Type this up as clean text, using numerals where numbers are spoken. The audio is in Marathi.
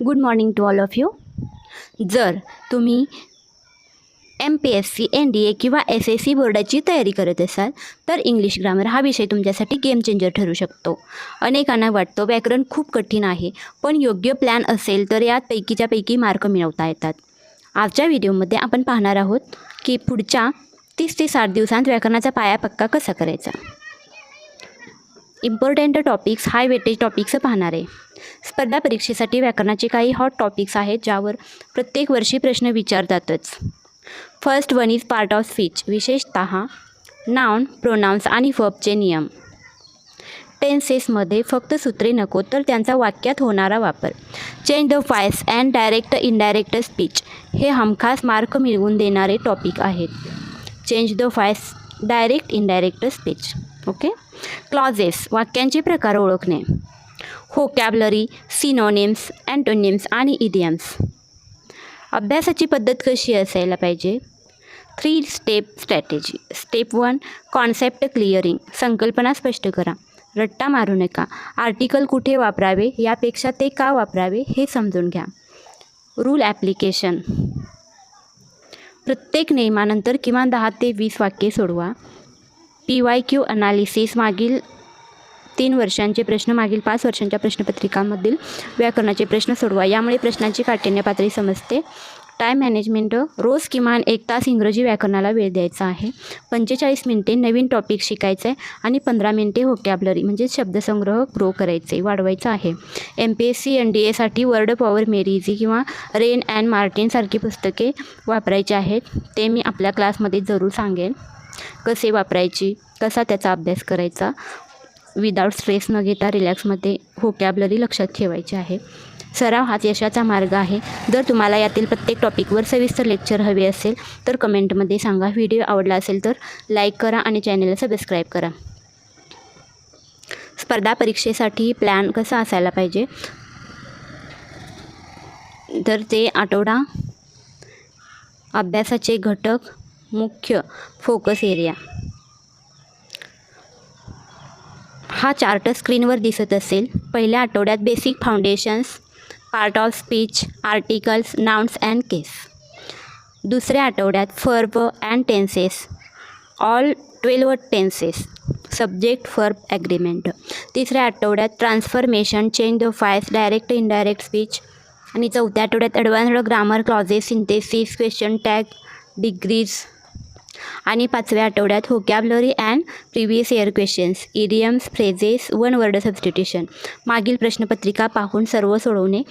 Good morning to all of you. जर तुम्ही MPSC, NDA किंवा SSC बोर्डाची तयारी करत असाल तर इंग्लिश ग्रामर हा विषय तुमच्यासाठी गेम चेंजर ठरू शकतो. अनेकांना वाटतं व्याकरण खूप कठीण आहे, पण योग्य प्लॅन असेल तर यात पैकीच्या पैकी मार्क मिळवता येतात. आजच्या व्हिडिओमध्ये आपण पाहणार आहोत की पुढच्या 30 ते 60 दिवसांत व्याकरणाचा पाया पक्का कसा करायचा. इम्पॉर्टंट टॉपिक्स, हाय वेटेज टॉपिक्स पाहणार आहे. स्पर्धा परीक्षेसाठी व्याकरणाचे काही हॉट टॉपिक्स आहेत ज्यावर प्रत्येक वर्षी प्रश्न विचारतातच. First one is part of speech, विशेषतः नाउन, प्रोनाउन्स आणि वर्बचे नियम. टेन्सेसमध्ये फक्त सूत्रे नको तर त्यांचा वाक्यात होणारा वापर. Change the voice and direct indirect speech, हे हमखास मार्क मिळवून देणारे टॉपिक आहेत. Change the voice, direct indirect speech. Okay. Clauses, वाक्यांचे प्रकार ओळखणे. व्होकॅब्युलरी, सिनोनिम्स, अँटोनिम्स आणि इडियम्स. अभ्यासाची पद्धत कशी असायला पाहिजे. 3 step strategy. Step 1, concept clearing, संकल्पना स्पष्ट करा. रट्टा मारू नका. आर्टिकल कुठे वापरावे यापेक्षा ते का वापरावे हे समजून घ्या. रूल ॲप्लिकेशन, प्रत्येक नियमानंतर किमान 10 ते 20 वाक्ये सोडवा. PYQ अनालिसिस, मागील 3 वर्षांचे प्रश्न, मागील 5 वर्षांच्या प्रश्नपत्रिकांमधील व्याकरणाचे प्रश्न सोडवा. यामुळे प्रश्नांची काठिण्य पातळी समजते. टाईम मॅनेजमेंट, रोज किमान 1 तास इंग्रजी व्याकरणाला वेळ द्यायचा आहे. 45 मिनिटे नवीन टॉपिक शिकायचं आहे आणि 15 मिनिटे व्होकॅब्युलरी म्हणजे शब्दसंग्रह ग्रो करायचे, वाढवायचा आहे. MPSC, NDAसाठी वर्ड पॉवर, मेरी इझी किंवा रेन अँड मार्टिन सारखी पुस्तके वापरायची आहेत. ते मी आपल्या क्लासमध्ये जरूर सांगेन कसे वापरायची, कसा त्याचा अभ्यास करायचा. विदाऊट स्ट्रेस न घेता रिलॅक्समध्ये व्होकॅब्युलरी लक्षात ठेवायची आहे. सराव हाच यशाचा मार्ग आहे. जर तुम्हाला यातील प्रत्येक टॉपिकवर सविस्तर लेक्चर हवे असेल तर कमेंटमध्ये सांगा. व्हिडिओ आवडला असेल तर लाईक करा आणि चॅनलला सबस्क्राईब करा. स्पर्धा परीक्षेसाठी प्लॅन कसा असायला पाहिजे तर ते आठवडा, अभ्यासाचे घटक, मुख्य फोकस एरिया. हा चार्ट स्क्रीनवर दिसत असेल. पहिल्या आठवड्यात basic foundations, part of speech, articles, nouns and case. दुसऱ्या आठवड्यात verb and tenses, all 12 tenses, subject verb agreement. तिसऱ्या आठवड्यात transformation, change the voice, direct indirect speech. आणि चौथ्या आठवड्यात advanced grammar, clauses, synthesis, question tag, degrees. आणि 5व्या आठवड्यात vocabulary and previous year questions, idioms, phrases, one word substitution. मागील प्रश्नपत्रिका पाहून सर्व सोडवणे.